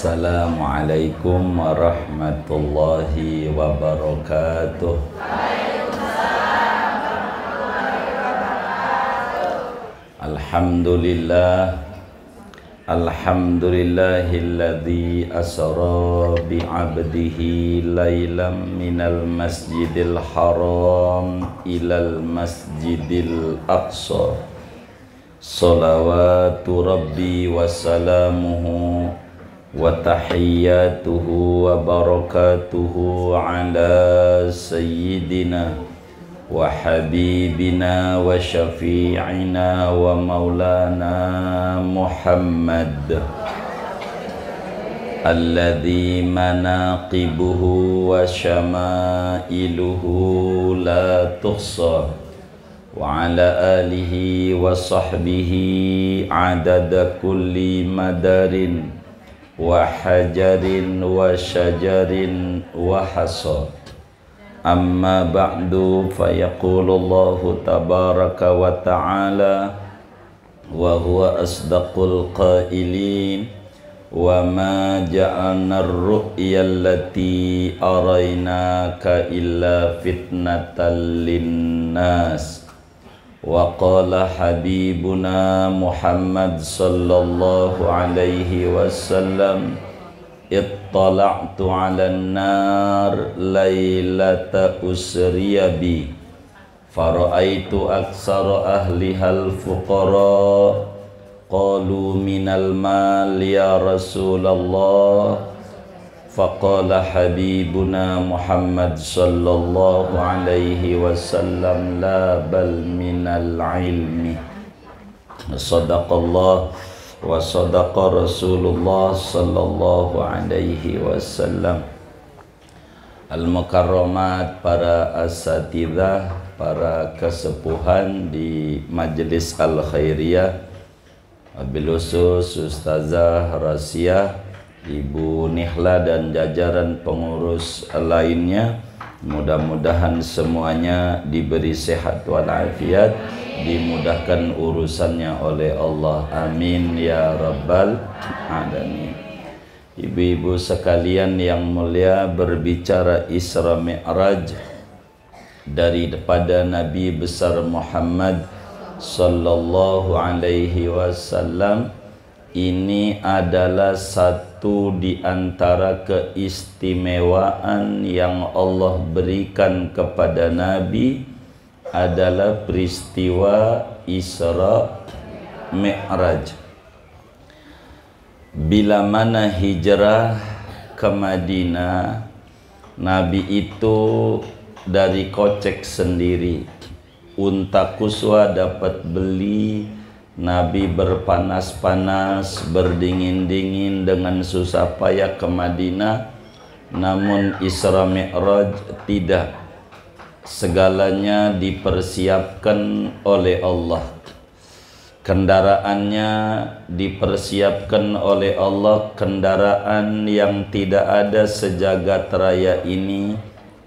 Assalamualaikum warahmatullahi wabarakatuh. Alhamdulillah, alhamdulillahilladzi asra bi'abdihi laylam minal masjidil haram ilal masjidil aqsa. Salawatu rabbi wa salamuhu wa tahiyyatuhu wa barakatuhu ala sayyidina wa habibina wa syafi'ina wa maulana Muhammad alladzi manaqibuhu wa syama'iluhu la tuhsa wa ala alihi wa sahbihi adada kulli madarin wa hajarin wa syajarin wa hasa. Amma ba'du, fayaqulullahu tabaraka wa ta'ala wa huwa asdaqul qailin wa ma ja'alna ar-ru'ya allati araynaka illa fitnatan linnas. Wa qala habibuna Muhammad sallallahu alaihi wasallam, ittala'tu 'alan nar lailata usriya bi fara'aitu aktsara ahlihal fuqara qalu minal mal ya Rasulullah. Faqala habibuna Muhammad sallallahu alaihi wasallam, la bal minal ilmi. Sadaqallah wa sadaqa Rasulullah sallallahu alaihi wasallam. Al-mukarramat, para asatidzah, para kesepuhan di Majelis Al-Khairiyah, wabil khusus Ustazah Rasiyah, Ibu Nihla dan jajaran pengurus lainnya, mudah-mudahan semuanya diberi sehat walafiat, dimudahkan urusannya oleh Allah, amin ya rabbal alamin. Ibu-ibu sekalian yang mulia, berbicara Isra Mi'raj daripada Nabi besar Muhammad sallallahu alaihi wasallam, ini adalah satu di antara keistimewaan yang Allah berikan kepada Nabi, adalah peristiwa Isra Mi'raj. Bila mana hijrah ke Madinah, Nabi itu dari kocek sendiri, unta kuswa dapat beli. Nabi berpanas-panas, berdingin-dingin dengan susah payah ke Madinah. Namun Isra Mi'raj tidak, segalanya dipersiapkan oleh Allah. Kendaraannya dipersiapkan oleh Allah, kendaraan yang tidak ada sejagat raya ini,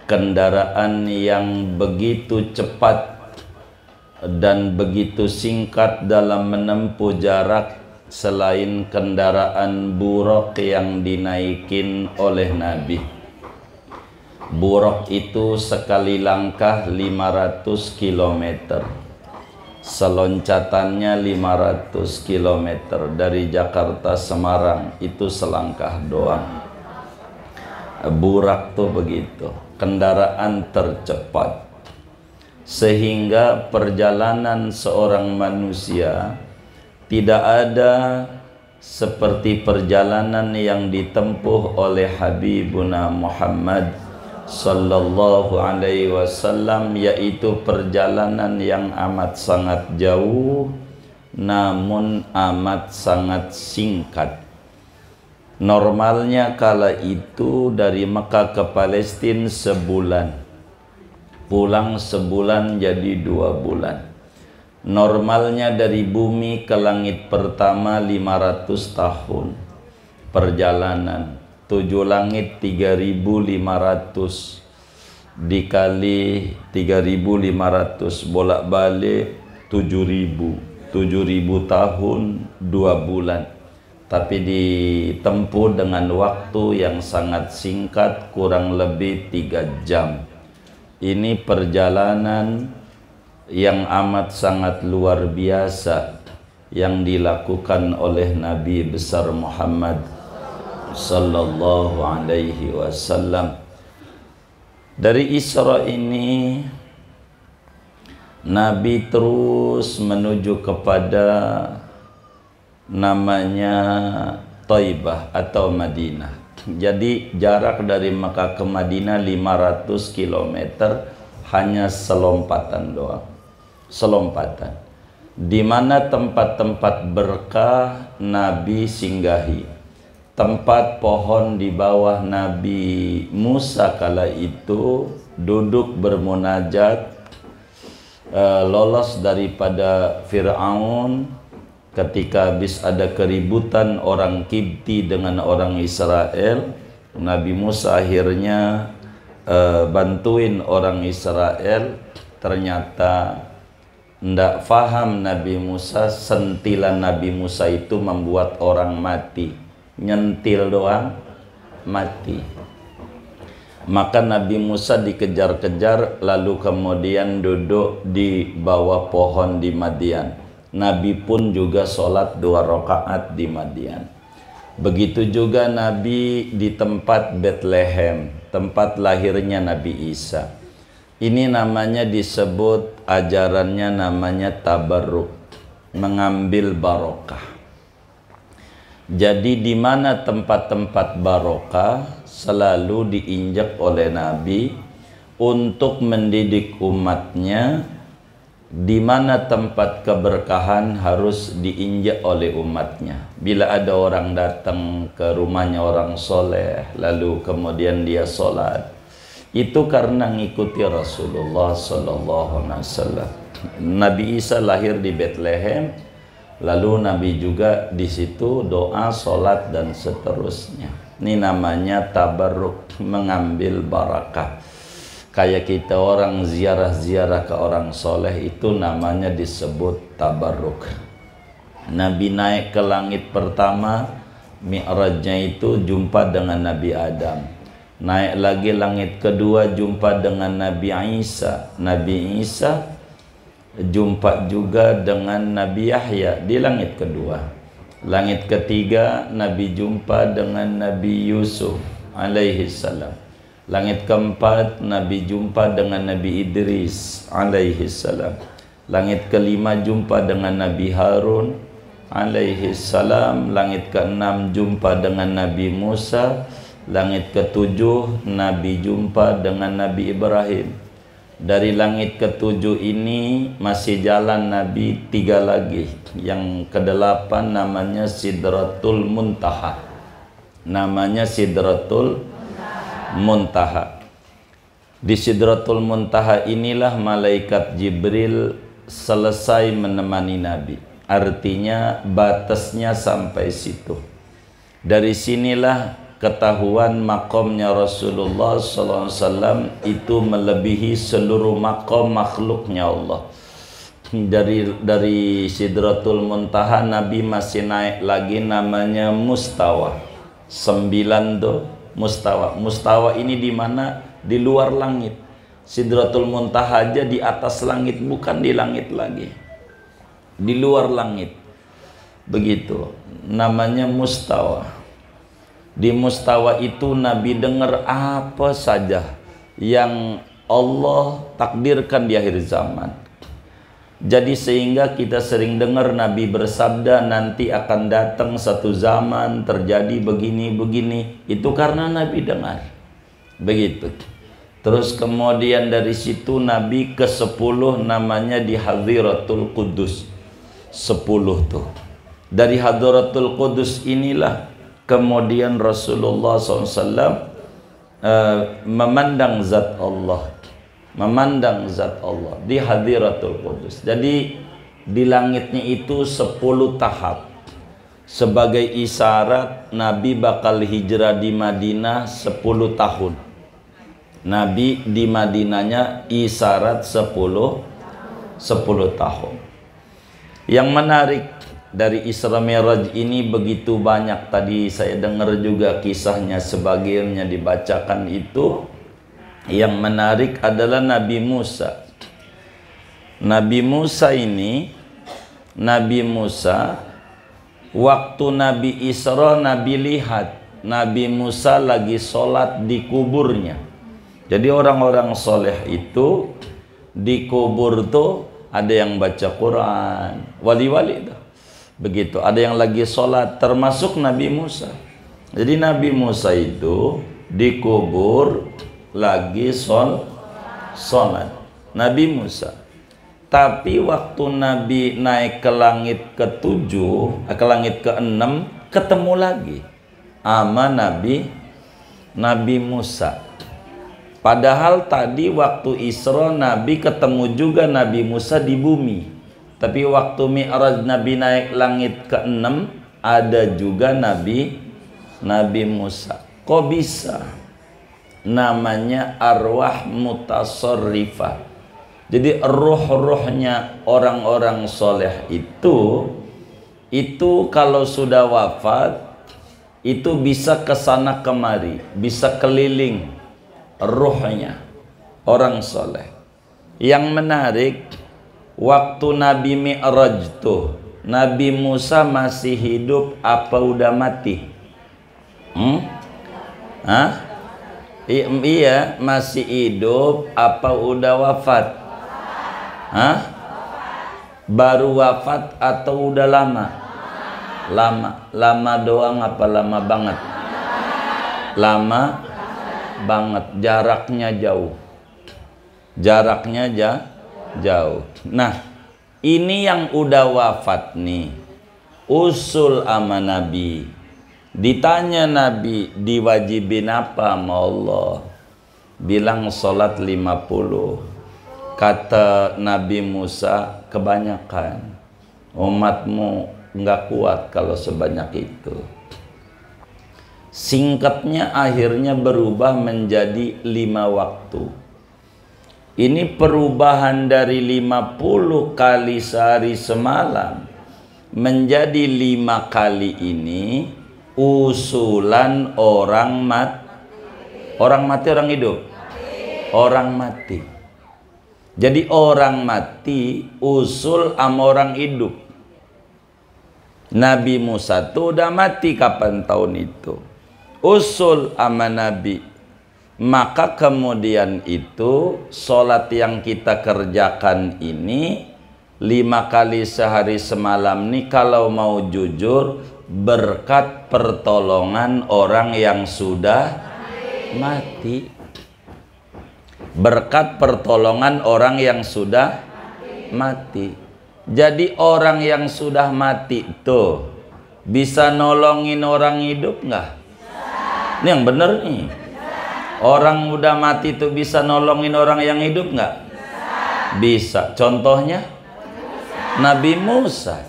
kendaraan yang begitu cepat dan begitu singkat dalam menempuh jarak, selain kendaraan buraq yang dinaikin oleh Nabi. Buraq itu sekali langkah 500 km, seloncatannya 500 km dari Jakarta Semarang, itu selangkah doang. Buraq tuh begitu, kendaraan tercepat, sehingga perjalanan seorang manusia tidak ada seperti perjalanan yang ditempuh oleh Habibuna Muhammad sallallahu alaihi wasallam, yaitu perjalanan yang amat sangat jauh namun amat sangat singkat. Normalnya kala itu dari Mekah ke Palestina sebulan, pulang sebulan jadi 2 bulan. Normalnya dari bumi ke langit pertama 500 tahun perjalanan. 7 langit 3.500 dikali 3.500 bolak-balik 7.000 tahun 2 bulan. tapi ditempuh dengan waktu yang sangat singkat, kurang lebih 3 jam. Ini perjalanan yang amat sangat luar biasa yang dilakukan oleh Nabi besar Muhammad sallallahu alaihi wasallam. Dari Isra ini Nabi terus menuju kepada namanya Thaibah atau Madinah. Jadi jarak dari Mekah ke Madinah 500 km, hanya selompatan doang. Selompatan. Di mana tempat-tempat berkah Nabi singgahi. Tempat pohon di bawah Nabi Musa kala itu duduk bermunajat, lolos daripada Fir'aun ketika habis ada keributan orang Kipti dengan orang Israel. Nabi Musa akhirnya bantuin orang Israel. Ternyata ndak faham Nabi Musa, sentilan Nabi Musa itu membuat orang mati. Nyentil doang mati. Maka Nabi Musa dikejar-kejar, lalu kemudian duduk di bawah pohon di Madian. Nabi pun juga sholat 2 rakaat di Madian. Begitu juga Nabi di tempat Bethlehem, tempat lahirnya Nabi Isa. Ini namanya disebut, ajarannya namanya tabarruk, mengambil barokah. Jadi di mana tempat-tempat barokah selalu diinjak oleh Nabi untuk mendidik umatnya. Di mana tempat keberkahan harus diinjak oleh umatnya. Bila ada orang datang ke rumahnya orang soleh, lalu kemudian dia sholat, itu karena ngikuti Rasulullah Sallallahu Alaihi Wasallam. Nabi Isa lahir di Bethlehem, lalu Nabi juga di situ doa, sholat dan seterusnya. Ini namanya tabarruk, mengambil barakah. Kayak kita orang ziarah-ziarah ke orang soleh, itu namanya disebut tabarruk. Nabi naik ke langit pertama, mi'rajnya itu jumpa dengan Nabi Adam. Naik lagi langit kedua, jumpa dengan Nabi Isa. Nabi Isa jumpa juga dengan Nabi Yahya di langit kedua. Langit ketiga, Nabi jumpa dengan Nabi Yusuf alaihi salam. Langit keempat, Nabi jumpa dengan Nabi Idris alaihi salam. Langit kelima jumpa dengan Nabi Harun alaihi salam. Langit keenam jumpa dengan Nabi Musa. Langit ketujuh Nabi jumpa dengan Nabi Ibrahim. Dari langit ketujuh ini masih jalan Nabi 3 lagi. Yang kedelapan namanya Sidratul Muntaha. Namanya Sidratul Muntaha. Di Sidratul Muntaha inilah malaikat Jibril selesai menemani Nabi. Artinya batasnya sampai situ. Dari sinilah ketahuan makomnya Rasulullah SAW itu melebihi seluruh makom makhluknya Allah. Dari Sidratul Muntaha Nabi masih naik lagi, namanya Mustawa. 9 tuh Mustawa. Mustawa ini di mana? Di luar langit. Sidratul Muntaha aja di atas langit, bukan di langit lagi. Di luar langit. Begitu. Namanya Mustawa. Di Mustawa itu Nabi dengar apa saja yang Allah takdirkan di akhir zaman. Jadi sehingga kita sering dengar Nabi bersabda, nanti akan datang satu zaman terjadi begini-begini. Itu karena Nabi dengar. Begitu. Terus kemudian dari situ Nabi ke-10 namanya di Hadhiratul Qudus. 10 tuh. Dari Hadhiratul Qudus inilah kemudian Rasulullah SAW memandang zat Allah. Memandang zat Allah di Hadhiratul Qudus. Jadi di langitnya itu 10 tahap. Sebagai isyarat Nabi bakal hijrah di Madinah 10 tahun. Nabi di Madinahnya isyarat 10 tahun. Yang menarik, dari Isra Mi'raj ini begitu banyak. Tadi saya dengar juga kisahnya, sebagiannya dibacakan itu. Yang menarik adalah Nabi Musa. Nabi Musa ini, Nabi Musa, waktu Nabi Isra, Nabi lihat Nabi Musa lagi sholat di kuburnya. Jadi orang-orang soleh itu di kubur tuh ada yang baca Quran, wali-wali itu. Begitu, ada yang lagi sholat, termasuk Nabi Musa. Jadi Nabi Musa itu di kubur lagi sholat. Nabi Musa. Tapi waktu Nabi naik ke langit ke-7, ke langit ke-6, ketemu lagi sama Nabi Musa. Padahal tadi waktu Isra Nabi ketemu juga Nabi Musa di bumi. Tapi waktu Mi'raj Nabi naik langit ke-6 ada juga Nabi Musa. Kok bisa? Namanya arwah mutasarrifah. Jadi roh-rohnya orang-orang soleh itu kalau sudah wafat itu bisa kesana kemari, bisa keliling rohnya orang soleh. Yang menarik, waktu Nabi Mi'raj tuh Nabi Musa masih hidup apa udah mati? Iya, masih hidup apa udah wafat? Baru wafat atau udah lama? Lama doang apa lama banget? Lama banget, jaraknya jauh. Jauh. Nah, ini yang udah wafat nih, usul ama Nabi. Ditanya Nabi, diwajibin apa sama Allah? Bilang sholat 50. Kata Nabi Musa, kebanyakan, umatmu nggak kuat kalau sebanyak itu. Singkatnya akhirnya berubah menjadi 5 waktu. Ini perubahan dari 50 kali sehari semalam menjadi 5 kali ini usulan orang mati, orang hidup, orang mati. Jadi orang mati usul sama orang hidup. Nabi Musa tuh udah mati kapan tahun itu, usul sama Nabi. Maka kemudian itu sholat yang kita kerjakan ini 5 kali sehari semalam nih, kalau mau jujur, berkat pertolongan orang yang sudah mati. Berkat pertolongan orang yang sudah mati. Jadi orang yang sudah mati tuh bisa nolongin orang hidup nggak? Ini yang bener nih. Orang udah mati tuh bisa nolongin orang yang hidup nggak? Bisa. Contohnya Nabi Musa.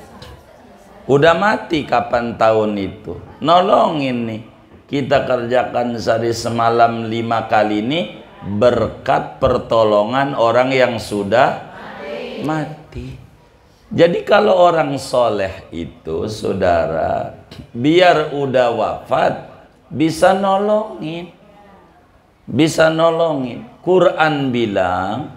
Udah mati kapan tahun itu? Nolongin nih. Kita kerjakan sehari semalam 5 kali ini berkat pertolongan orang yang sudah mati. Jadi kalau orang soleh itu, saudara, biar udah wafat bisa nolongin, Quran bilang,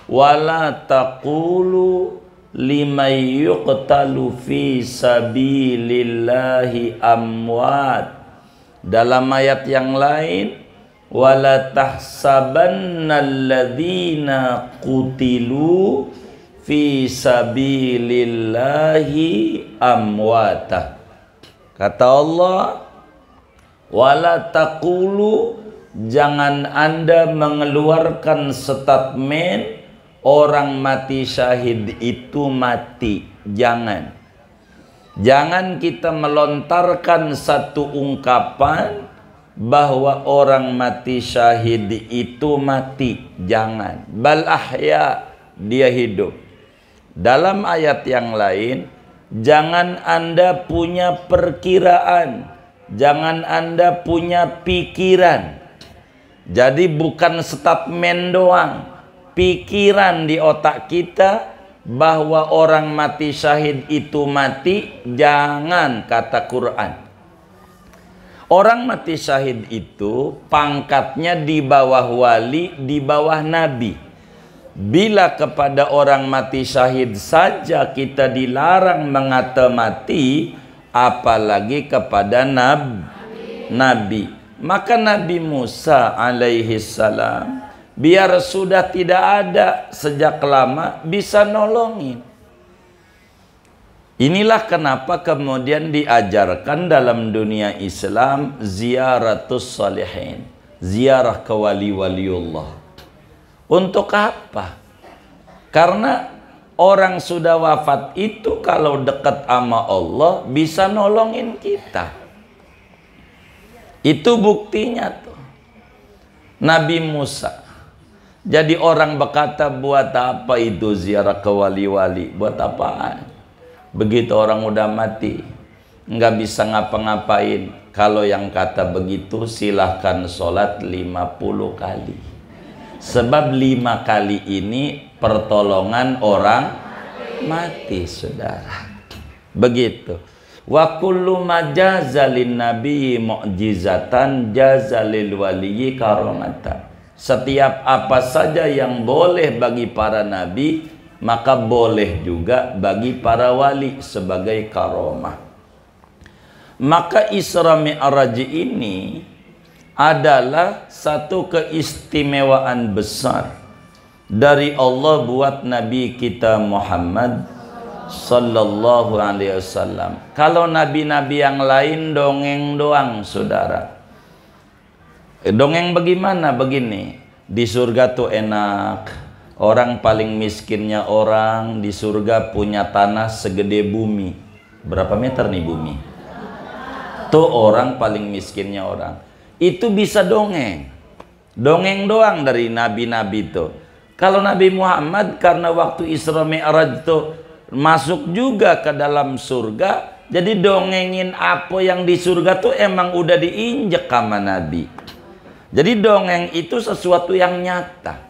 wala taqulu liman yuqtalu fi sabilillahi amwat. Dalam ayat yang lain, wala tahsabannalladzina qutilu fi sabilillahi amwata. Kata Allah, wala taqulu, jangan Anda mengeluarkan statement orang mati syahid itu mati. Jangan kita melontarkan satu ungkapan bahwa orang mati syahid itu mati. Jangan. Bal ahya, dia hidup. Dalam ayat yang lain, jangan Anda punya perkiraan, jangan Anda punya pikiran. Jadi bukan statement doang, pikiran di otak kita bahwa orang mati syahid itu mati, jangan, kata Quran. Orang mati syahid itu pangkatnya di bawah wali, di bawah nabi. Bila kepada orang mati syahid saja kita dilarang mengata mati, apalagi kepada nabi. Maka Nabi Musa alaihi salam, biar sudah tidak ada sejak lama, bisa nolongin. Inilah kenapa kemudian diajarkan dalam dunia Islam ziaratus salihin, ziarah ke wali-waliullah. Untuk apa? Karena orang sudah wafat itu kalau dekat sama Allah bisa nolongin kita. Itu buktinya tuh. Nabi Musa. Jadi orang berkata, buat apa itu ziarah ke wali-wali? Buat apaan? Begitu orang udah mati, nggak bisa ngapa-ngapain. Kalau yang kata begitu, silahkan sholat 50 kali. Sebab 5 kali ini pertolongan orang mati, saudara. Begitu. Wa kullu majazalin nabi mu'jizatan jazalil waliyyi karamatan. Setiap apa saja yang boleh bagi para nabi, maka boleh juga bagi para wali sebagai karomah. Maka Isra Mi'raj ini adalah satu keistimewaan besar dari Allah buat Nabi kita Muhammad sallallahu alaihi wasallam. Kalau nabi-nabi yang lain dongeng doang, saudara. Dongeng bagaimana? Begini, di surga tuh enak, orang paling miskinnya orang di surga punya tanah segede bumi. Berapa meter nih bumi? Tuh orang paling miskinnya orang. Itu bisa dongeng. Dongeng doang dari nabi-nabi tuh. Kalau Nabi Muhammad karena waktu Isra Mi'raj tuh masuk juga ke dalam surga, jadi dongengin apa yang di surga tuh emang udah diinjek sama Nabi. Jadi dongeng itu sesuatu yang nyata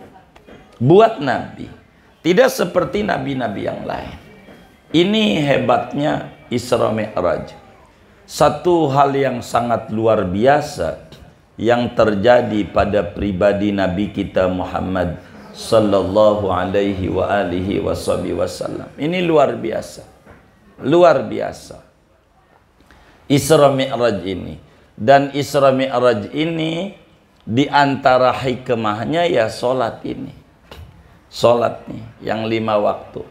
buat Nabi, tidak seperti nabi-nabi yang lain. Ini hebatnya Isra Mi'raj, satu hal yang sangat luar biasa yang terjadi pada pribadi Nabi kita Muhammad sallallahu alaihi wa alihi wasallam. Ini luar biasa. Luar biasa. Isra Mi'raj ini. Dan Isra Mi'raj ini di antara hikmahnya ya sholat ini. Sholat nih yang 5 waktu.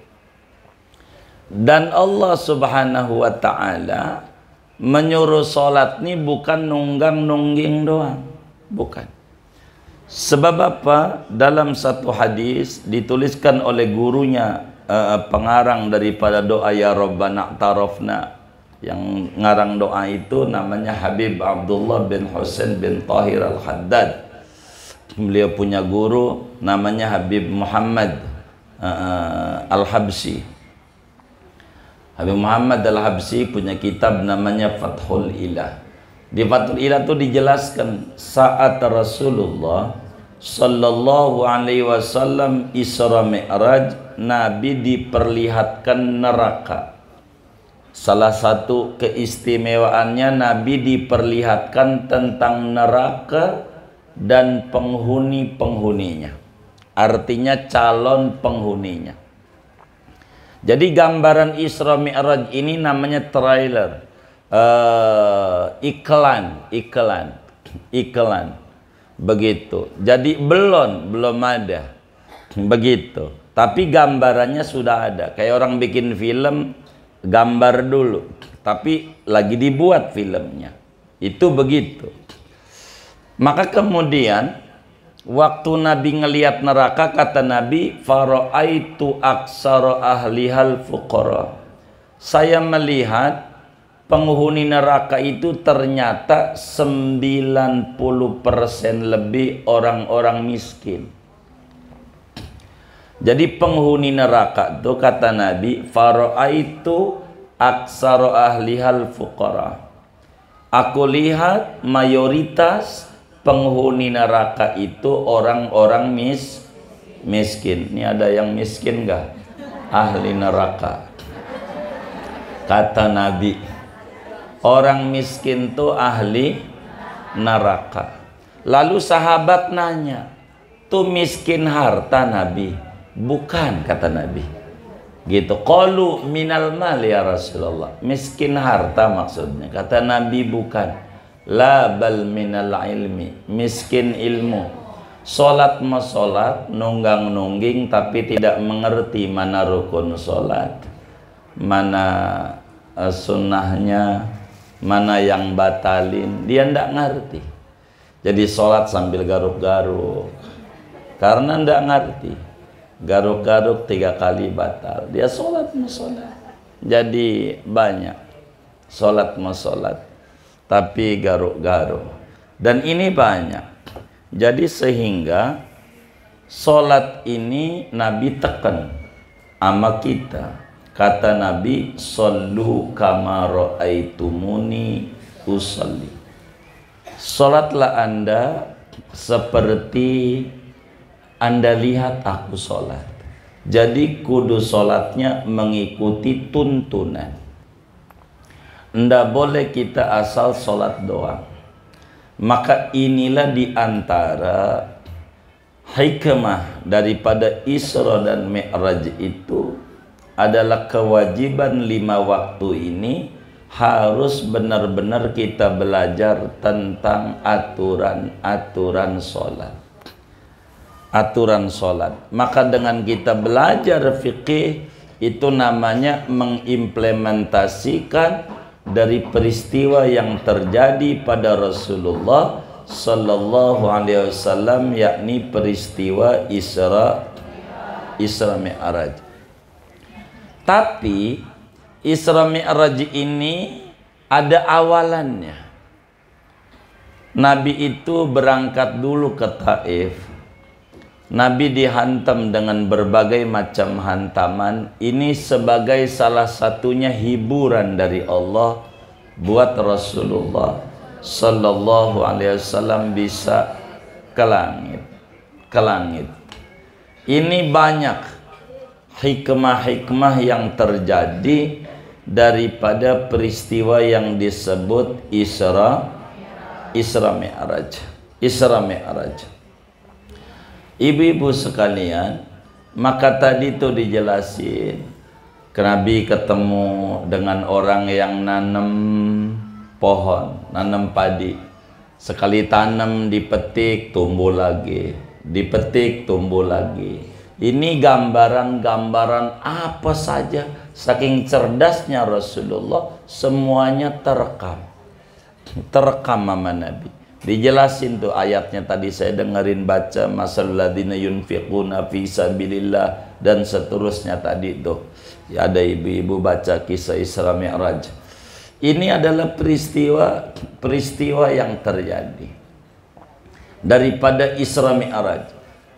Dan Allah subhanahu wa ta'ala menyuruh sholat nih bukan nunggang-nungging doang. Bukan. Sebab apa? Dalam satu hadis dituliskan oleh gurunya, pengarang daripada doa ya Rabbana Tarafna, yang ngarang doa itu namanya Habib Abdullah bin Husain bin Tahir Al-Haddad. Beliau punya guru namanya Habib Muhammad Al-Habsyi. Habib Muhammad Al-Habsyi punya kitab namanya Fathul Ilah. Di Fathul Ilah itu dijelaskan saat Rasulullah sallallahu alaihi wasallam Isra Mi'raj, Nabi diperlihatkan neraka. Salah satu keistimewaannya Nabi diperlihatkan tentang neraka dan penghuni-penghuninya. Artinya calon penghuninya. Jadi gambaran Isra Mi'raj ini namanya trailer. Iklan begitu. Jadi belum ada begitu, tapi gambarannya sudah ada. Kayak orang bikin film, gambar dulu tapi lagi dibuat filmnya, itu begitu. Maka kemudian waktu Nabi ngelihat neraka, kata Nabi, fara'aitu aksara ahlihal fuqara, saya melihat penghuni neraka itu ternyata 90% lebih orang-orang miskin. Jadi penghuni neraka itu kata Nabi, fara'aitu aksara ahlihal fuqara, aku lihat mayoritas penghuni neraka itu orang-orang miskin. Ini ada yang miskin enggak? ahli neraka. Kata Nabi, orang miskin tuh ahli neraka. Lalu sahabat nanya, tuh miskin harta Nabi? Bukan, kata Nabi. Gitu. Qalu minal mal ya Rasulullah. Miskin harta maksudnya. Kata Nabi, bukan. La bal minal ilmi. Miskin ilmu. Solat ma solat, nunggang nungging tapi tidak mengerti mana rukun solat, mana sunnahnya, mana yang batalin, dia ndak ngerti. Jadi sholat sambil garuk-garuk karena ndak ngerti. Garuk-garuk 3 kali batal, dia sholat musolat. Jadi banyak sholat musolat tapi garuk-garuk, dan ini banyak. Jadi sehingga sholat ini Nabi tekan sama kita. Kata Nabi, "Shallu kama ra'aitumuni usalli." Salatlah Anda seperti Anda lihat aku salat. Jadi kudu salatnya mengikuti tuntunan. Ndak boleh kita asal salat doang. Maka inilah diantara hikmah daripada Isra dan Mi'raj itu adalah kewajiban 5 waktu ini harus benar-benar kita belajar tentang aturan-aturan sholat. Aturan sholat. Maka dengan kita belajar fikih itu namanya mengimplementasikan dari peristiwa yang terjadi pada Rasulullah Sallallahu Alaihi Wasallam, yakni peristiwa Isra Mi'raj. Tapi Isra Mi'raj ini ada awalannya. Nabi itu berangkat dulu ke Taif. Nabi dihantam dengan berbagai macam hantaman. Ini sebagai salah satunya hiburan dari Allah buat Rasulullah Sallallahu Alaihi Wasallam bisa ke langit. Ini banyak hikmah-hikmah yang terjadi daripada peristiwa yang disebut Isra Mi'raj. Ibu-ibu sekalian, maka tadi itu dijelasin, Nabi ketemu dengan orang yang nanam pohon, nanam padi. Sekali tanam dipetik tumbuh lagi, dipetik tumbuh lagi. Ini gambaran-gambaran apa saja, saking cerdasnya Rasulullah, semuanya terekam sama Nabi. Dijelasin tuh ayatnya tadi saya dengerin baca, masalul ladzina yunfiquna fi sabilillah dan seterusnya tadi tuh. Ya, ada ibu-ibu baca kisah Isra Mi'raj. Ini adalah peristiwa yang terjadi daripada Isra Mi'raj.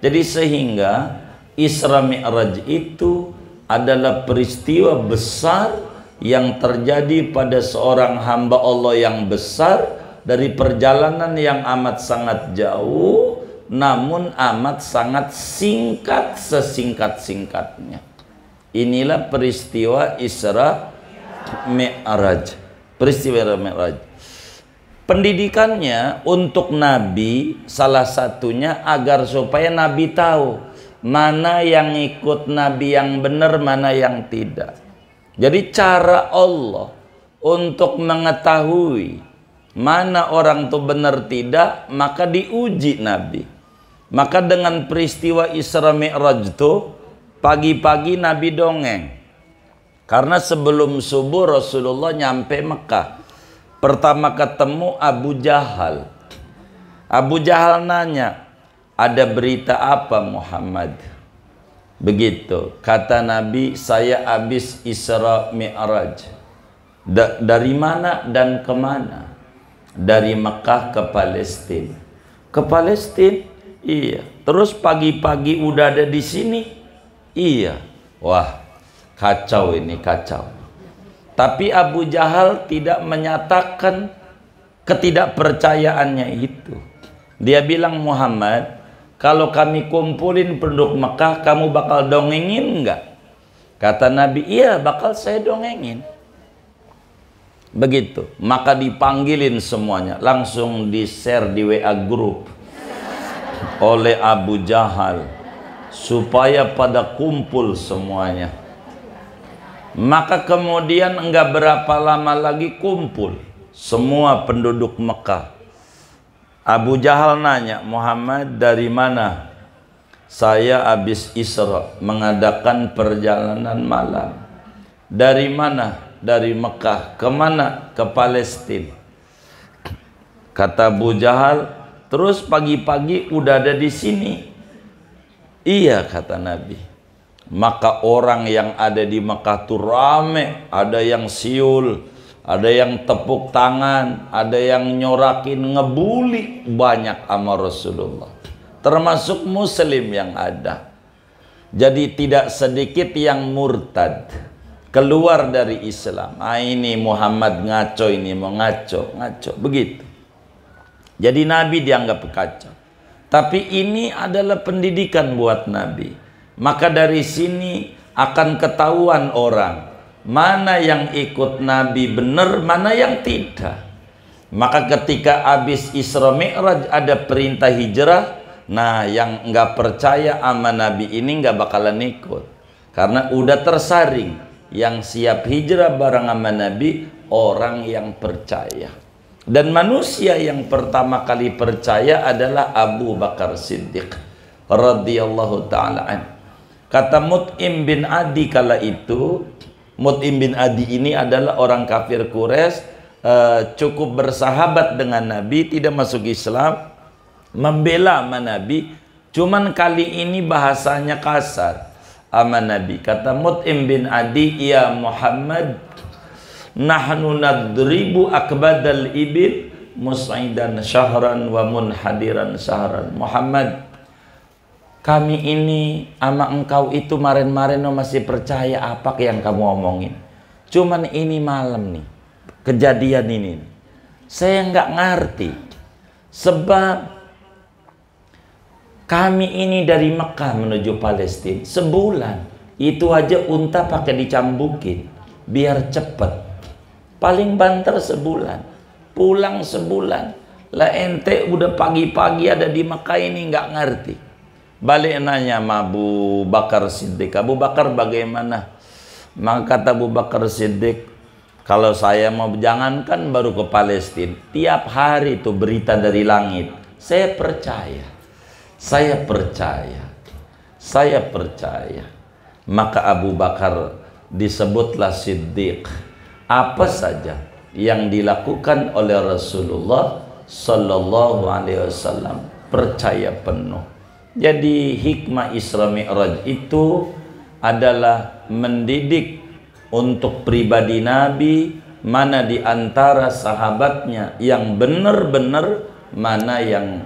Jadi sehingga Isra Mi'raj itu adalah peristiwa besar yang terjadi pada seorang hamba Allah yang besar, dari perjalanan yang amat sangat jauh namun amat sangat singkat, sesingkat-singkatnya. Inilah peristiwa Isra Mi'raj. Peristiwa Mi'raj. Pendidikannya untuk Nabi salah satunya agar supaya Nabi tahu mana yang ikut Nabi yang benar, mana yang tidak. Jadi cara Allah untuk mengetahui mana orang itu benar tidak, maka diuji Nabi. Maka dengan peristiwa Isra Mi'raj itu, pagi-pagi Nabi dongeng. Karena sebelum subuh Rasulullah nyampe Mekah. Pertama ketemu Abu Jahal. Abu Jahal nanya, ada berita apa Muhammad? Begitu. Kata Nabi, saya habis Isra Mi'raj. Dari mana dan kemana? Dari Mekah ke Palestina. Ke Palestina? Iya. Terus pagi-pagi udah ada di sini? Iya. Wah, kacau ini, kacau. Tapi Abu Jahal tidak menyatakan ketidakpercayaannya itu. Dia bilang, Muhammad, kalau kami kumpulin penduduk Mekah, kamu bakal dongengin enggak? Kata Nabi, iya bakal saya dongengin. Begitu, maka dipanggilin semuanya, langsung di-share di WA group oleh Abu Jahal supaya pada kumpul semuanya. Maka kemudian enggak berapa lama lagi kumpul semua penduduk Mekah. Abu Jahal nanya, Muhammad dari mana? Saya habis Isra mengadakan perjalanan malam. Dari mana? Dari Mekah. Kemana? Ke Palestina. Kata Abu Jahal, terus pagi-pagi udah ada di sini. Iya, kata Nabi. Maka orang yang ada di Mekah tuh rame. Ada yang siul, ada yang tepuk tangan, ada yang nyorakin, ngebuli banyak sama Rasulullah. Termasuk muslim yang ada. Jadi tidak sedikit yang murtad, keluar dari Islam. Ah, ini Muhammad ngaco, ini mau ngaco begitu. Jadi Nabi dianggap kacau. Tapi ini adalah pendidikan buat Nabi. Maka dari sini akan ketahuan orang mana yang ikut Nabi benar, mana yang tidak. Maka ketika habis Isra Mi'raj ada perintah hijrah, nah yang nggak percaya sama Nabi ini nggak bakalan ikut. Karena udah tersaring. Yang siap hijrah bareng sama Nabi orang yang percaya. Dan manusia yang pertama kali percaya adalah Abu Bakar Siddiq radhiyallahu ta'ala an. Kata Mut'im bin Adi kala itu, Mut'im bin Adi ini adalah orang kafir Quraisy, cukup bersahabat dengan Nabi, tidak masuk Islam, membela sama Nabi, cuman kali ini bahasanya kasar sama Nabi. Kata Mut'im bin Adi, ya Muhammad, nahnu nadribu akbadal ibil mus'idan syahran wa munhadiran syahran. Muhammad, kami ini sama engkau itu kemarin-kemarin masih percaya apa yang kamu omongin. Cuman ini malam nih, kejadian ini saya nggak ngerti. Sebab kami ini dari Mekah menuju Palestina sebulan, itu aja unta pakai dicambukin biar cepet. Paling banter sebulan, pulang sebulan. Lah ente udah pagi-pagi ada di Mekah ini nggak ngerti. Balik nanya sama Abu Bakar Siddiq, Abu Bakar bagaimana? Maka kata Abu Bakar Siddiq, kalau saya mau jangankan baru ke Palestina, tiap hari itu berita dari langit, saya percaya. Maka Abu Bakar disebutlah Siddiq. Apa saja yang dilakukan oleh Rasulullah Sallallahu Alaihi Wasallam percaya penuh. Jadi hikmah Isra Mi'raj itu adalah mendidik untuk pribadi Nabi, mana di antara sahabatnya yang benar-benar, mana yang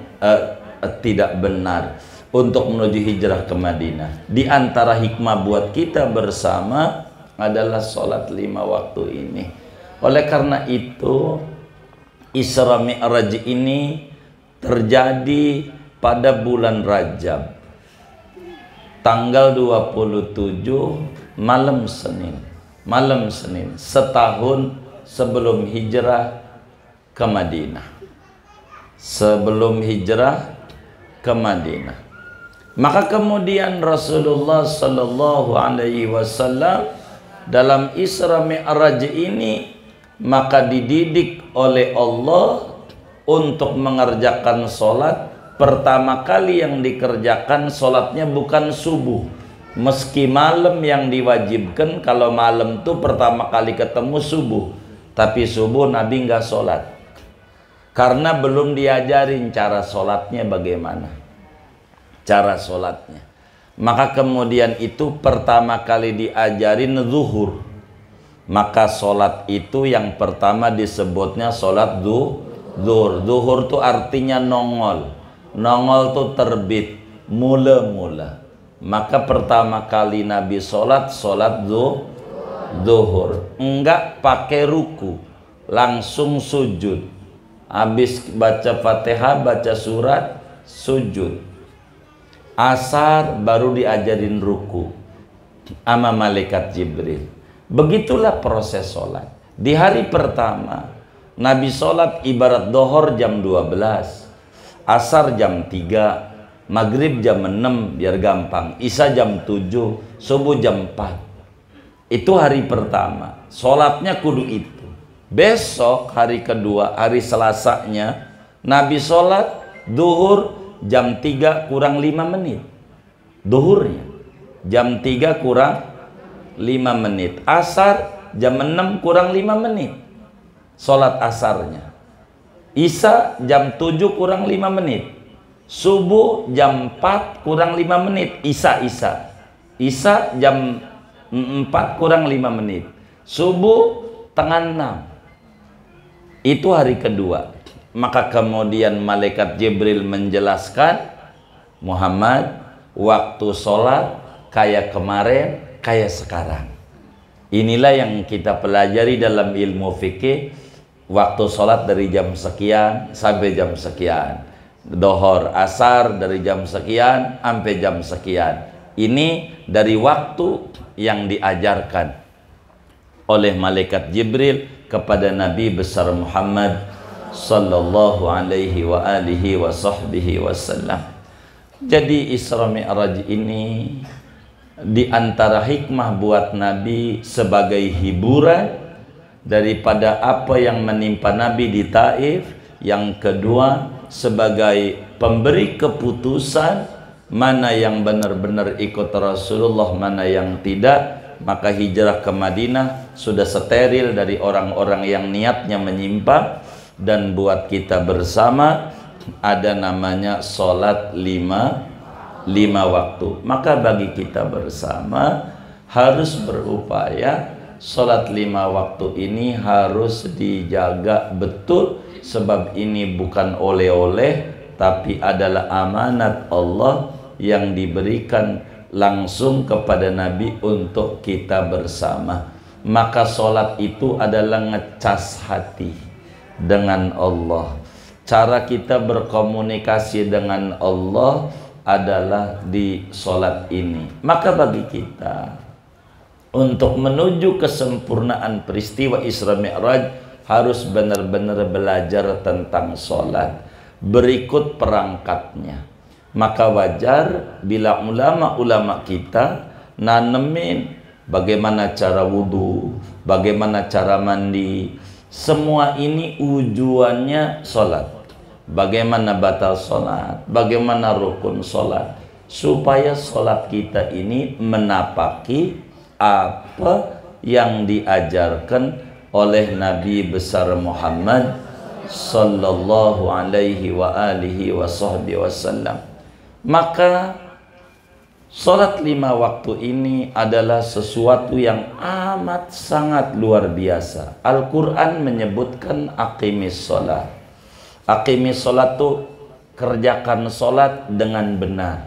tidak benar, untuk menuju hijrah ke Madinah. Di antara hikmah buat kita bersama adalah sholat 5 waktu ini. Oleh karena itu Isra Mi'raj ini terjadi pada bulan Rajab, tanggal 27 malam Senin, setahun sebelum hijrah ke Madinah. Maka kemudian Rasulullah Sallallahu Alaihi Wasallam dalam Isra Mi'raj ini maka dididik oleh Allah untuk mengerjakan sholat. Pertama kali yang dikerjakan sholatnya bukan subuh, meski malam yang diwajibkan. Kalau malam tuh pertama kali ketemu subuh, tapi subuh Nabi nggak sholat karena belum diajarin cara sholatnya bagaimana, cara sholatnya. Maka kemudian itu pertama kali diajarin zuhur. Maka sholat itu yang pertama disebutnya sholat zuhur. Zuhur itu artinya nongol. Nongol itu terbit, mula-mula. Maka pertama kali Nabi sholat zuhur. Enggak pakai ruku, langsung sujud. Habis baca Fatihah, baca surat, sujud. Asar baru diajarin ruku. sama malaikat Jibril. Begitulah proses sholat. Di hari pertama Nabi sholat ibarat dohor jam 12, asar jam 3, maghrib jam 6 biar gampang, isya jam 7, subuh jam 4. Itu hari pertama, sholatnya kudu itu. Besok hari kedua, hari Selasanya, Nabi sholat duhur jam 3 kurang 5 menit. Duhurnya jam 3 kurang 5 menit. Asar jam 6 kurang 5 menit. Sholat asarnya. Isya jam 7 kurang 5 menit. Subuh jam 4 kurang 5 menit. Isya jam 4 kurang 5 menit. Subuh tengah 6. Itu hari kedua. Maka kemudian malaikat Jibril menjelaskan, Muhammad, waktu sholat kayak kemarin, kayak sekarang. Inilah yang kita pelajari dalam ilmu fikih. Waktu sholat dari jam sekian sampai jam sekian. Dohor asar dari jam sekian sampai jam sekian. Ini dari waktu yang diajarkan oleh malaikat Jibril kepada Nabi besar Muhammad sallallahu alaihi wa alihi wa sahbihi wasallam. Jadi Isra Mi'raj ini di antara hikmah buat Nabi sebagai hiburan daripada apa yang menimpa Nabi di Taif. Yang kedua, sebagai pemberi keputusan mana yang benar-benar ikut Rasulullah, mana yang tidak. Maka hijrah ke Madinah sudah steril dari orang-orang yang niatnya menyimpang. Dan buat kita bersama ada namanya sholat lima waktu. Maka bagi kita bersama harus berupaya sholat 5 waktu ini harus dijaga betul. Sebab ini bukan oleh-oleh, tapi adalah amanat Allah yang diberikan langsung kepada Nabi untuk kita bersama. Maka sholat itu adalah ngecas hati dengan Allah. Cara kita berkomunikasi dengan Allah adalah di sholat ini. Maka bagi kita untuk menuju kesempurnaan peristiwa Isra Mi'raj harus benar-benar belajar tentang sholat. Berikut perangkatnya. Maka wajar bila ulama-ulama kita nanemin bagaimana cara wudhu, bagaimana cara mandi. Semua ini tujuannya sholat. Bagaimana batal sholat, bagaimana rukun sholat, supaya sholat kita ini menapaki apa yang diajarkan oleh Nabi besar Muhammad sallallahu alaihi wa alihi wa sahbihi wasallam. Maka sholat 5 waktu ini adalah sesuatu yang amat sangat luar biasa. Al-Quran menyebutkan aqimis sholat. Aqimis sholat itu kerjakan sholat dengan benar.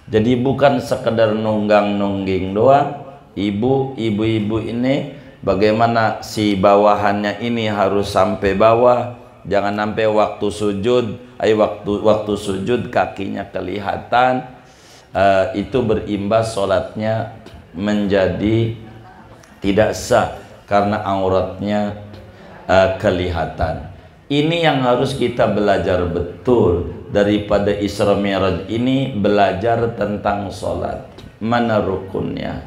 Jadi bukan sekedar nunggang-nungging doang. Ibu-ibu ini bagaimana si bawahannya ini harus sampai bawah. Jangan sampai waktu sujud, waktu sujud kakinya kelihatan. Itu berimbas sholatnya menjadi tidak sah karena auratnya kelihatan. Ini yang harus kita belajar betul daripada Isra Mi'raj ini, belajar tentang sholat. Mana rukunnya,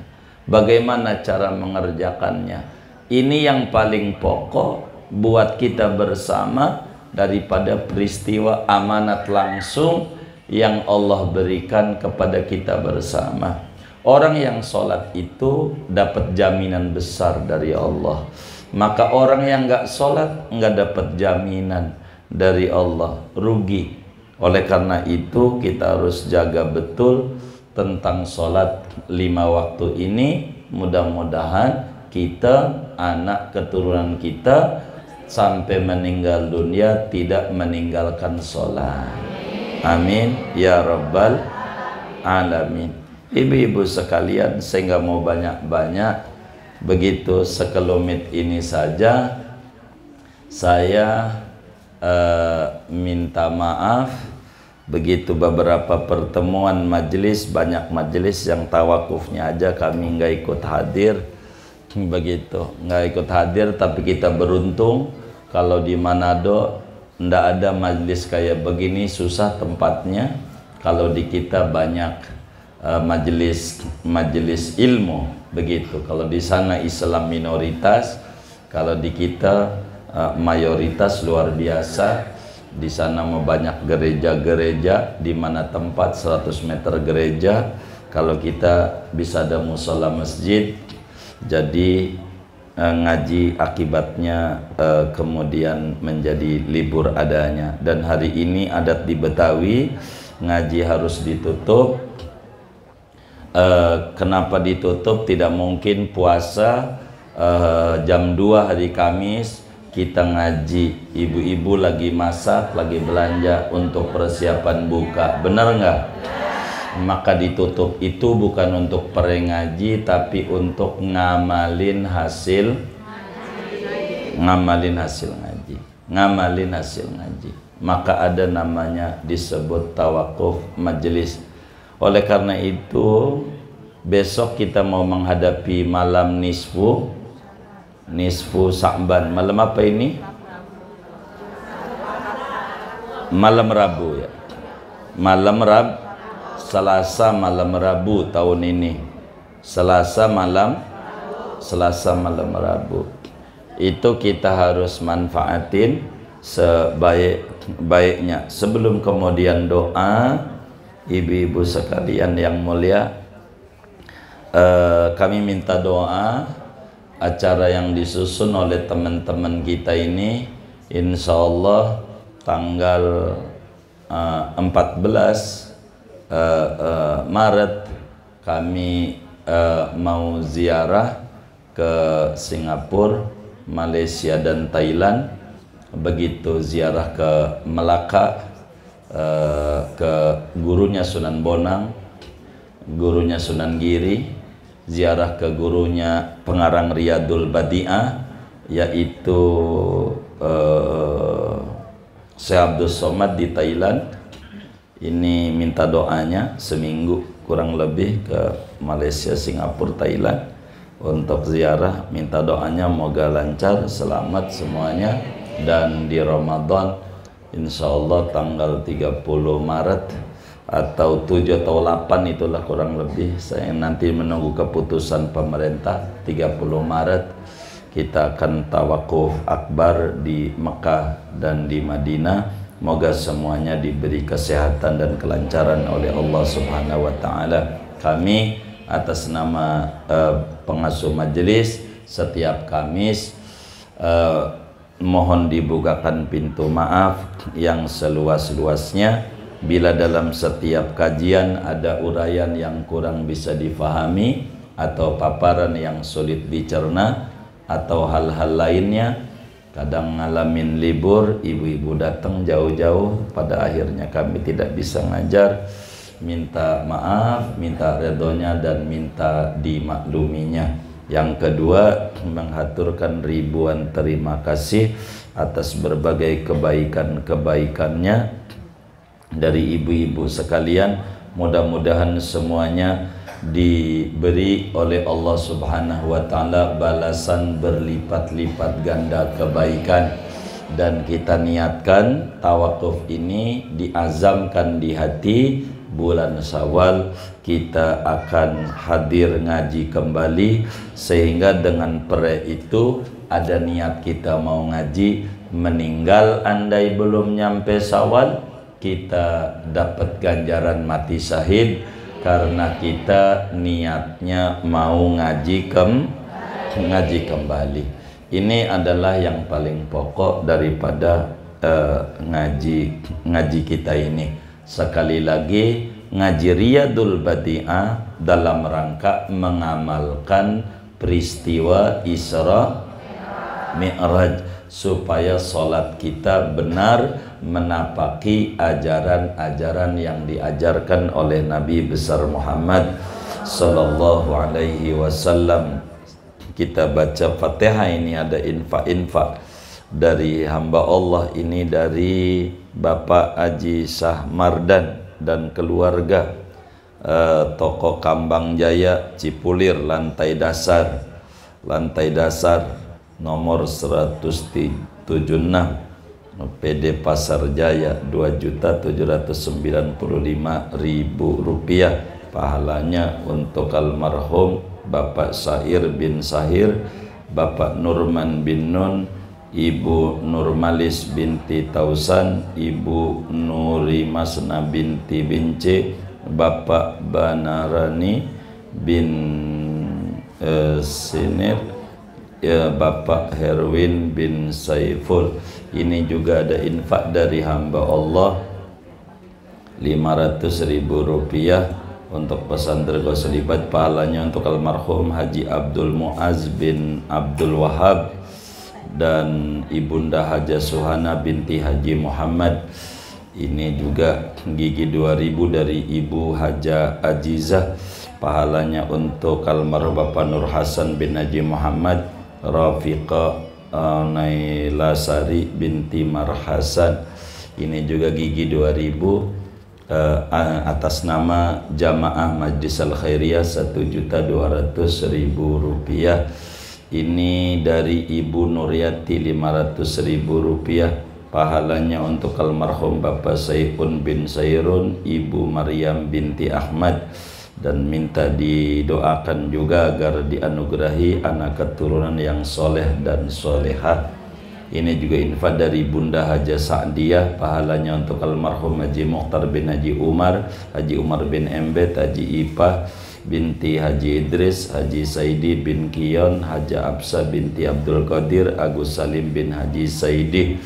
bagaimana cara mengerjakannya. Ini yang paling pokok buat kita bersama daripada peristiwa amanat langsung yang Allah berikan kepada kita bersama. Orang yang sholat itu dapat jaminan besar dari Allah. Maka orang yang nggak sholat nggak dapat jaminan dari Allah, rugi. Oleh karena itu kita harus jaga betul tentang sholat 5 waktu ini. Mudah-mudahan kita, anak keturunan kita sampai meninggal dunia tidak meninggalkan sholat. Amin ya rabbal alamin. Ibu-ibu sekalian, saya nggak mau banyak-banyak. Begitu sekelumit ini saja. Saya minta maaf Begitu beberapa pertemuan majelis, banyak majelis yang tawakufnya aja kami nggak ikut hadir. Begitu, nggak ikut hadir, tapi kita beruntung kalau di Manado ndak ada majelis kayak begini, susah tempatnya. Kalau di kita banyak majelis ilmu, begitu. Kalau di sana Islam minoritas, kalau di kita mayoritas luar biasa. Di sana mau banyak gereja-gereja, di mana tempat 100 meter gereja. Kalau kita bisa ada musola masjid, jadi ngaji akibatnya kemudian menjadi libur adanya. Dan hari ini adat di Betawi ngaji harus ditutup. Kenapa ditutup? Tidak mungkin puasa jam 2 hari Kamis kita ngaji, ibu-ibu lagi masak, lagi belanja untuk persiapan buka, benar nggak? Maka ditutup itu bukan untuk ngaji, tapi untuk ngamalin hasil ngaji, ngamalin hasil ngaji. Maka ada namanya disebut tawakuf majelis. Oleh karena itu besok kita mau menghadapi malam nisfu Sa'ban. Malam apa ini? Malam Rabu ya. Selasa malam Rabu tahun ini. Selasa malam Rabu. Itu kita harus manfaatin sebaik-baiknya. Sebelum kemudian doa, ibu-ibu sekalian yang mulia, kami minta doa. Acara yang disusun oleh teman-teman kita ini, insya Allah tanggal 14 Maret kami mau ziarah ke Singapura, Malaysia dan Thailand. Begitu ziarah ke Melaka, ke gurunya Sunan Bonang, gurunya Sunan Giri, ziarah ke gurunya pengarang Riyadul Badi'ah, yaitu Syekh Abdul Somad di Thailand. Ini minta doanya seminggu kurang lebih ke Malaysia, Singapura, Thailand untuk ziarah. Minta doanya moga lancar, selamat semuanya. Dan di Ramadan insya Allah tanggal 30 Maret atau 7 atau 8 itulah kurang lebih, saya nanti menunggu keputusan pemerintah. 30 Maret kita akan tawakuf akbar di Mekah dan di Madinah. Moga semuanya diberi kesehatan dan kelancaran oleh Allah Subhanahu wa taala. Kami atas nama pengasuh majelis setiap Kamis mohon dibukakan pintu maaf yang seluas-luasnya. Bila dalam setiap kajian ada uraian yang kurang bisa difahami atau paparan yang sulit dicerna atau hal-hal lainnya, kadang ngalamin libur, ibu-ibu datang jauh-jauh, pada akhirnya kami tidak bisa ngajar, minta maaf, minta redonya dan minta dimakluminya. Yang kedua, menghaturkan ribuan terima kasih atas berbagai kebaikan-kebaikannya dari ibu-ibu sekalian. Mudah-mudahan semuanya diberi oleh Allah Subhanahu wa taala balasan berlipat-lipat ganda kebaikan. Dan kita niatkan tawakuf ini, diazamkan di hati, bulan Syawal kita akan hadir ngaji kembali, sehingga dengan itu ada niat kita mau ngaji, meninggal andai belum nyampe Syawal, kita dapat ganjaran mati syahid karena kita niatnya mau ngaji kembali. Ini adalah yang paling pokok daripada ngaji kita ini. Sekali lagi, ngaji Riyadul Badi'ah dalam rangka mengamalkan peristiwa Isra Mi'raj, supaya sholat kita benar menapaki ajaran-ajaran yang diajarkan oleh Nabi besar Muhammad sallallahu alaihi wasallam. Kita baca Fatihah ini ada infak-infak dari hamba Allah ini, dari Bapak Haji Sahmardan dan keluarga, toko Kambang Jaya Cipulir, lantai dasar nomor 176, PD Pasar Jaya, Rp2.795.000. Pahalanya untuk almarhum Bapak Sahir bin Sahir, Bapak Nurman bin Nun, Ibu Nurmalis binti Tausan, Ibu Nuri Masna binti Bince, Bapak Banarani bin Sinir, ya, Bapak Herwin bin Saiful. Ini juga ada infak dari hamba Allah Rp500.000 untuk pesantren Goselibat. Pahalanya untuk almarhum Haji Abdul Muaz bin Abdul Wahab dan Ibunda Haja Suhana binti Haji Muhammad. Ini juga gigi 2.000 dari Ibu Haja Ajizah. Pahalanya untuk almarhum Bapak Nur Hasan bin Haji Muhammad, Rafiqa Nailasari binti Marhasan. Ini juga gigi 2.000 atas nama Jamaah Majlis Al-Khairiyah, Rp1.200.000. Ini dari Ibu Nuryati Rp500.000. Pahalanya untuk almarhum Bapak Saifun bin Sairun, Ibu Maryam binti Ahmad, dan minta didoakan juga agar dianugerahi anak keturunan yang soleh dan solehah. Ini juga infak dari Bunda Haja Sa'diyah. Pahalanya untuk almarhum Haji Mukhtar bin Haji Umar, Haji Umar bin Embet, Haji Ipah binti Haji Idris, Haji Saidi bin Kion, Haja Absa binti Abdul Qadir, Agus Salim bin Haji Saidi.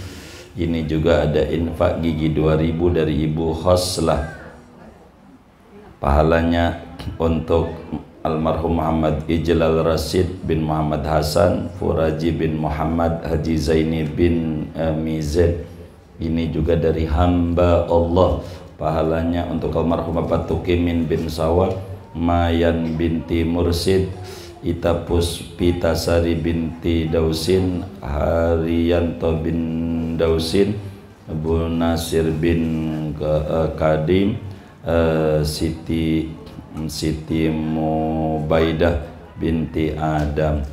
Ini juga ada infak gigi 2.000 dari Ibu Khoslah. Pahalanya untuk almarhum Muhammad Ijlal Rasid bin Muhammad Hasan, Furaji bin Muhammad, Haji Zaini bin Mizan. Ini juga dari hamba Allah. Pahalanya untuk almarhum Bapak Tukimin bin Sawal, Mayan binti Mursid, Itapus Pitasari binti Dausin, Haryanto bin Dausin, Abu Nasir bin Kadim, Siti Mubaidah binti Adam.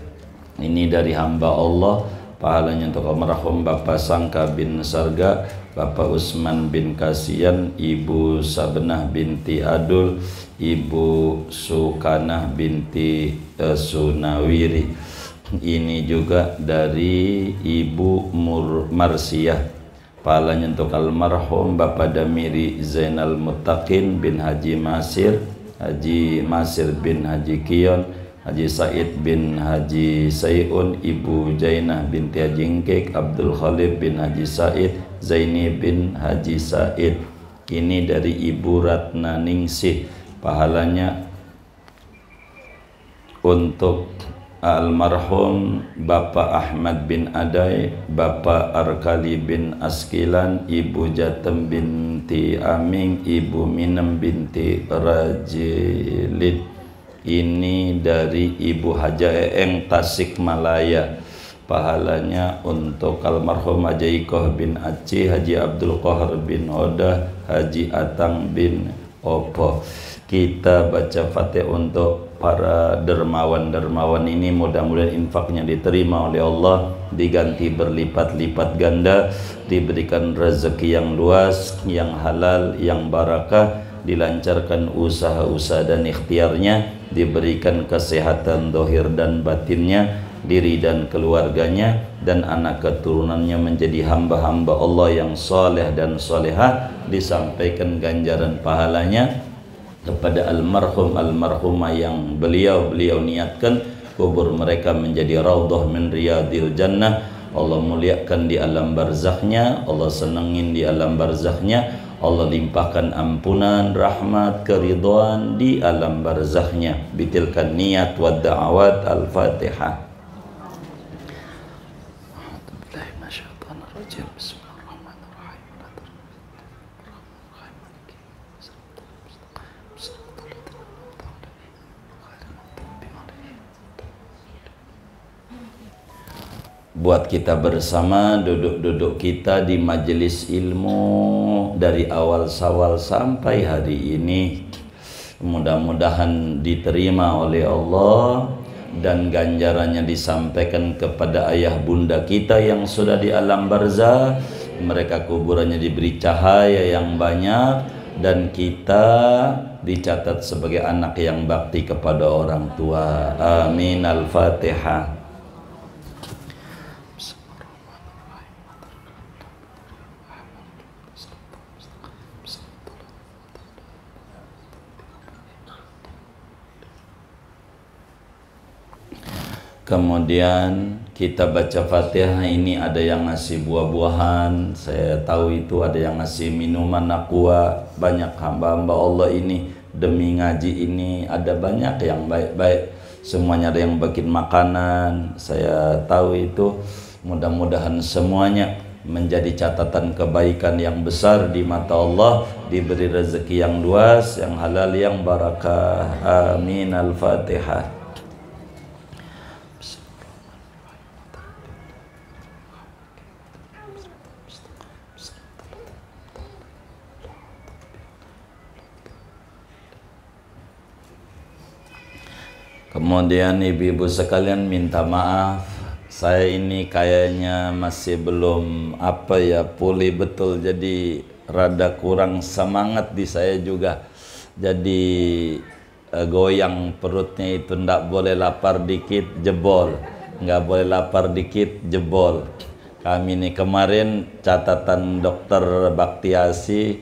Ini dari hamba Allah. Pahalanya untuk almarhum Bapak Sangka bin Sarga, Bapak Usman bin Kasian, Ibu Sabenah binti Adul, Ibu Sukanah binti Sunawiri. Ini juga dari Ibu Marsiyah. Pahalanya untuk almarhum Bapak Damiri Zainal Muttaqin bin Haji Masir, Haji Masir bin Haji Kion, Haji Said bin Haji Sayun, Ibu Jainah binti Haji Ngkek, Abdul Khalid bin Haji Said, Zaini bin Haji Said. Ini dari Ibu Ratna Ningsih. Pahalanya untuk almarhum Bapak Ahmad bin Adai, Bapak Arkali bin Askilan, Ibu Jatem binti Aming, Ibu Minem binti Rajilid. Ini dari Ibu Haja Eeng Tasikmalaya. Pahalanya untuk almarhum Haji Ikoh bin Aceh, Haji Abdul Qahar bin Odah, Haji Atang bin Opo. Kita baca Fatihah untuk para dermawan-dermawan ini. Mudah-mudahan infaknya diterima oleh Allah, diganti berlipat-lipat ganda, diberikan rezeki yang luas, yang halal, yang barakah, dilancarkan usaha-usaha dan ikhtiarnya, diberikan kesehatan dohir dan batinnya, diri dan keluarganya, dan anak keturunannya menjadi hamba-hamba Allah yang soleh dan solehah. Disampaikan ganjaran pahalanya kepada almarhum almarhumah yang beliau niatkan kubur mereka menjadi raudhah min riyadil jannah. Allah muliakan di alam barzakhnya, Allah senangin di alam barzakhnya, Allah limpahkan ampunan, rahmat, keridhaan di alam barzakhnya. Bitilkan niat wa da'awat. Al-Fatihah. buat kita bersama, duduk-duduk kita di majelis ilmu dari awal Syawal sampai hari ini. Mudah-mudahan diterima oleh Allah dan ganjarannya disampaikan kepada ayah bunda kita yang sudah di alam barzah. Mereka kuburannya diberi cahaya yang banyak dan kita dicatat sebagai anak yang bakti kepada orang tua. Amin. Al-Fatihah. Kemudian kita baca Fatihah, ini ada yang ngasih buah-buahan, saya tahu itu ada yang ngasih minuman aqua, banyak hamba-hamba Allah ini demi ngaji ini, ada banyak yang baik-baik, semuanya ada yang bikin makanan, saya tahu itu. Mudah-mudahan semuanya menjadi catatan kebaikan yang besar di mata Allah, diberi rezeki yang luas, yang halal, yang barakah. Amin. Al-Fatihah. Kemudian ibu-ibu sekalian minta maaf, saya ini kayaknya masih belum pulih betul, jadi rada kurang semangat di saya juga. Jadi goyang perutnya itu, ndak boleh lapar dikit jebol, nggak boleh lapar dikit jebol. Kami ini kemarin catatan dokter Baktiasi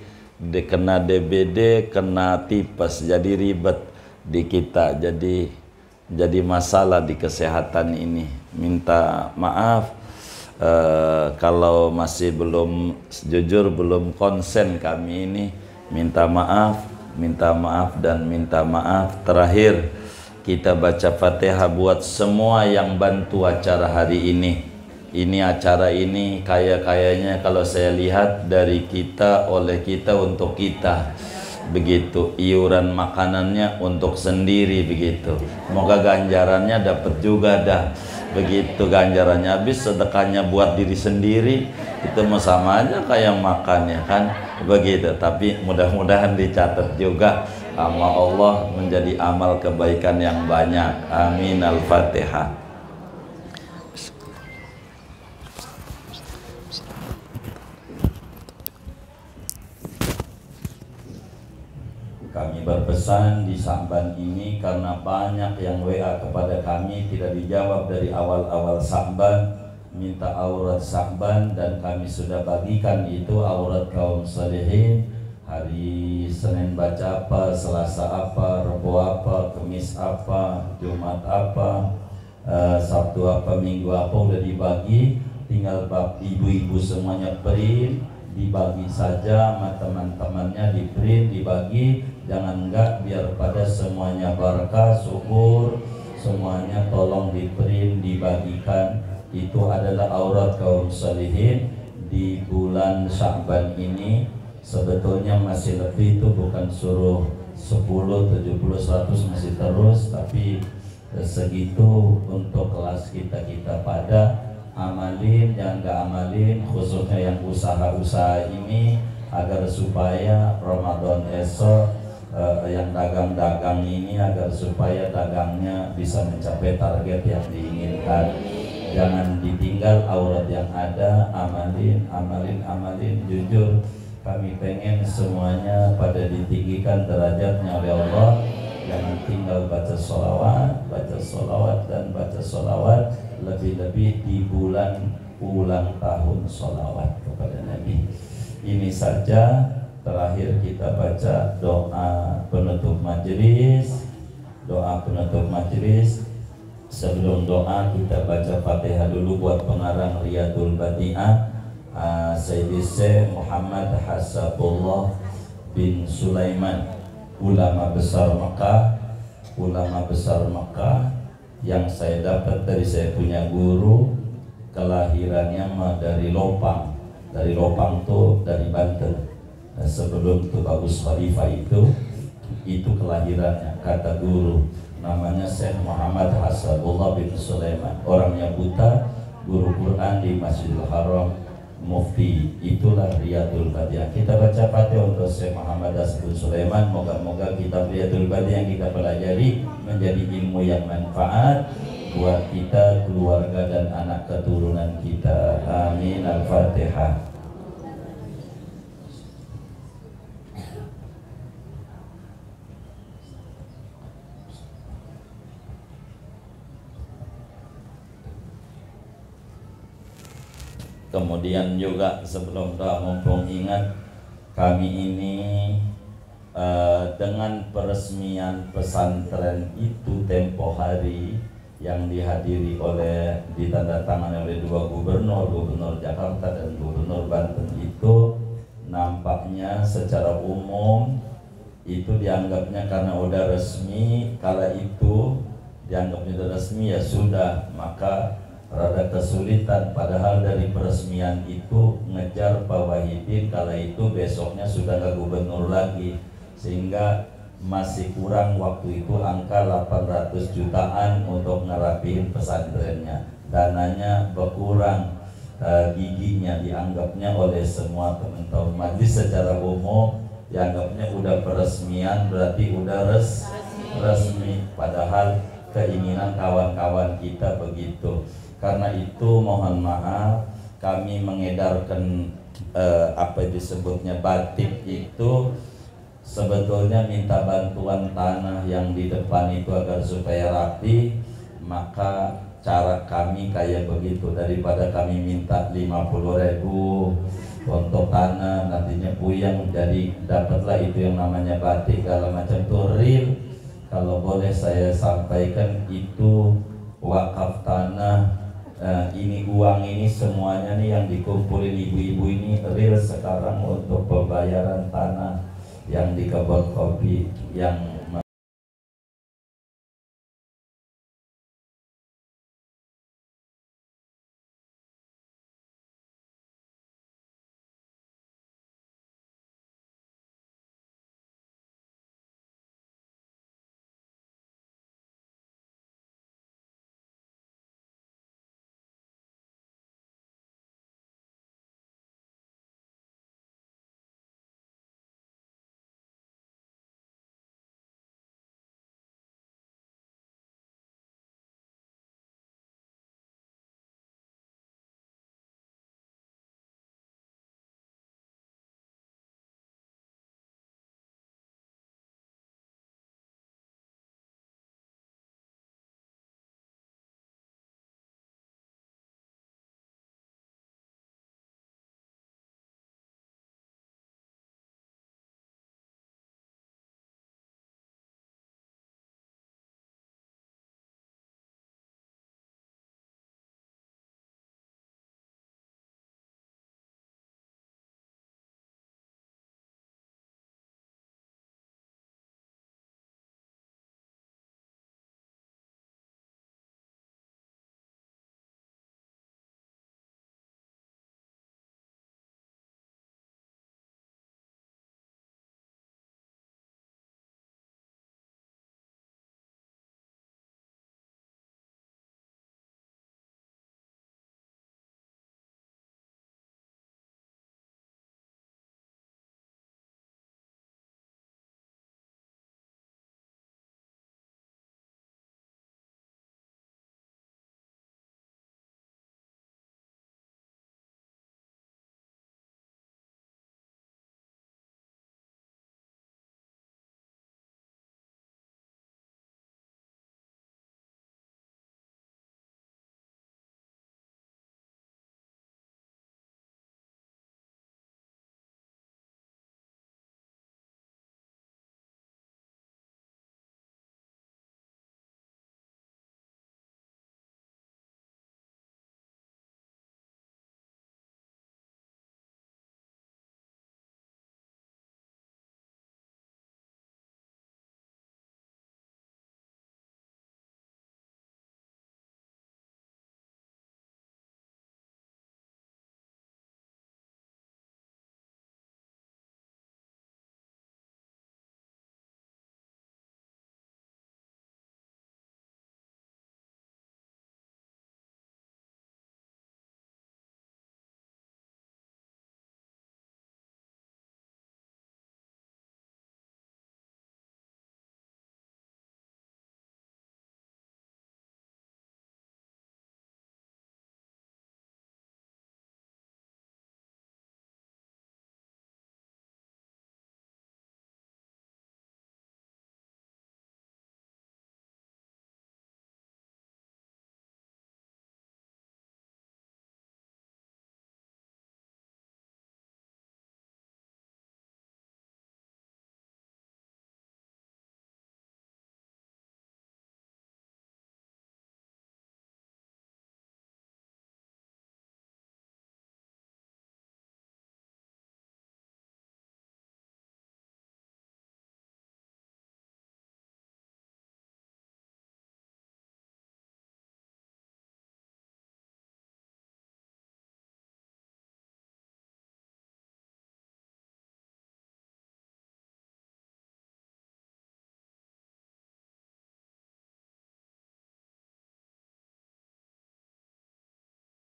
kena DBD, kena tipes, jadi ribet di kita, jadi masalah di kesehatan ini. Minta maaf kalau masih belum, jujur belum konsen kami ini. Minta maaf dan minta maaf. Terakhir kita baca Fatihah buat semua yang bantu acara hari ini. Ini acara ini kayaknya kalau saya lihat dari kita, oleh kita, untuk kita. Begitu, iuran makanannya untuk sendiri, begitu. Semoga ganjarannya dapat juga dah. Begitu ganjarannya habis, sedekahnya buat diri sendiri, itu mau sama aja kayak makannya kan, begitu. Tapi mudah-mudahan dicatat juga sama Allah menjadi amal kebaikan yang banyak. Amin. Al-Fatihah. Kami berpesan di Sa'ban ini karena banyak yang WA kepada kami tidak dijawab dari awal-awal Sa'ban, minta aurat Sa'ban, dan kami sudah bagikan itu aurat kaum salihin. Hari Senin baca apa, Selasa apa, Rabu apa, Kamis apa, Jumat apa, Sabtu apa, Minggu apa, udah dibagi. Tinggal ibu-ibu semuanya print, dibagi saja sama teman-temannya, di print, dibagi. Jangan enggak, biar pada semuanya barakah, subur, semuanya tolong di print, dibagikan. Itu adalah aurat kaum salihin di bulan Sya'ban ini. Sebetulnya masih lebih, itu bukan suruh 10, 70, 100 masih terus, tapi segitu untuk kelas kita pada amalin, yang enggak amalin, khususnya yang usaha-usaha ini, agar supaya Ramadan esok yang dagang-dagang ini, agar supaya dagangnya bisa mencapai target yang diinginkan. Jangan ditinggal aurat yang ada, amalin. Jujur kami pengen semuanya pada ditinggikan derajatnya oleh Allah. Jangan tinggal baca sholawat dan baca sholawat, lebih-lebih di bulan ulang tahun sholawat kepada Nabi. Ini saja. Terakhir kita baca doa penutup majelis. Sebelum doa kita baca Fatihah dulu buat pengarang Riyadul Badi'ah, Sayyidi Syekh Muhammad Hasabullah bin Sulaiman, ulama besar Mekah yang saya dapat dari saya punya guru. Kelahirannya dari Lopang tuh dari Banten. Sebelum Tubagus Khalifah itu kelahirannya, kata guru namanya Syekh Muhammad Hasabullah bin Sulaiman. Orangnya buta guru Quran di Masjidil Haram, Mufti. Itulah Riyadul Badiah. Kita baca Fatihah untuk Syekh Muhammad Asbun Sulaiman. Moga-moga kitab Riyadul Badiah yang kita pelajari menjadi ilmu yang manfaat buat kita, keluarga dan anak keturunan kita. Amin. Al-Fatihah. Kemudian juga sebelum doa, mumpung ingat kami ini dengan peresmian pesantren itu tempo hari yang dihadiri oleh, ditandatangani oleh dua gubernur, gubernur Jakarta dan gubernur Banten, itu nampaknya secara umum itu dianggapnya karena udah resmi, kala itu dianggapnya udah resmi ya sudah, maka rada kesulitan. Padahal dari peresmian itu ngejar Pak Wahidin kala itu besoknya sudah ke gubernur lagi, sehingga masih kurang waktu itu angka 800 jutaan untuk ngerapihin pesantrennya. Dananya berkurang, giginya dianggapnya oleh semua teman-teman majlis secara umum dianggapnya udah peresmian berarti udah resmi, padahal keinginan kawan-kawan kita begitu. Karena itu mohon maaf, kami mengedarkan apa disebutnya batik itu sebetulnya minta bantuan tanah yang di depan itu agar supaya rapi. Maka cara kami kayak begitu, daripada kami minta 50.000 untuk tanah nantinya puyeng, jadi dapatlah itu yang namanya batik segala macam itu real. Kalau boleh saya sampaikan, itu wakaf tanah. Ini uang ini semuanya nih yang dikumpulin ibu-ibu ini real sekarang untuk pembayaran tanah yang di kebun kopi yang